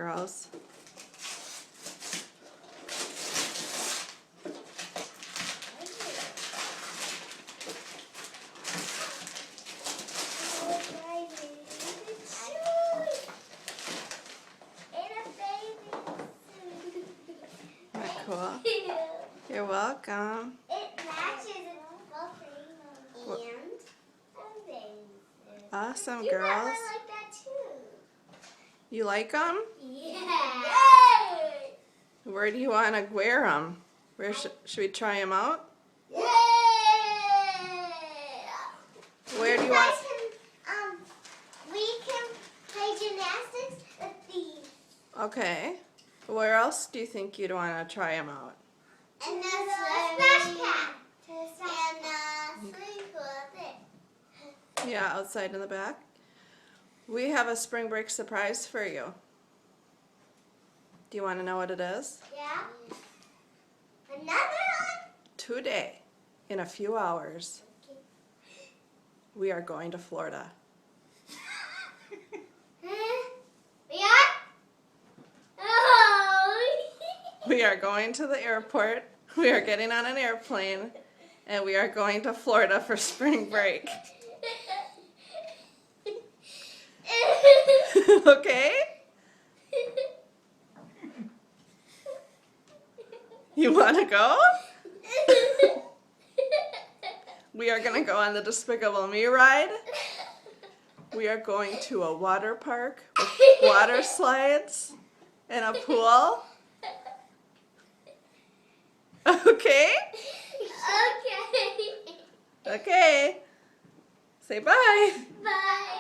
girls. Isn't that cool? You're welcome. It matches both and a baby. Awesome, You girls. I like that too. You like them? Yeah. Where do you want to wear them? Where should we try them out? Yeah. Where do you guys want? Can, we can play gymnastics with these. Okay. Where else do you think you'd want to try them out? And the splash pad. And swimming pool up there. Yeah, outside in the back. We have a spring break surprise for you. Do you want to know what it is? Yeah. Another one? Today, in a few hours, we are going to Florida. We are? Oh. We are going to the airport. We are getting on an airplane, and we are going to Florida for spring break. Okay? You want to go? We are going to go on the Despicable Me ride. We are going to a water park with water slides and a pool. Okay? Okay. Okay. Say bye. Bye.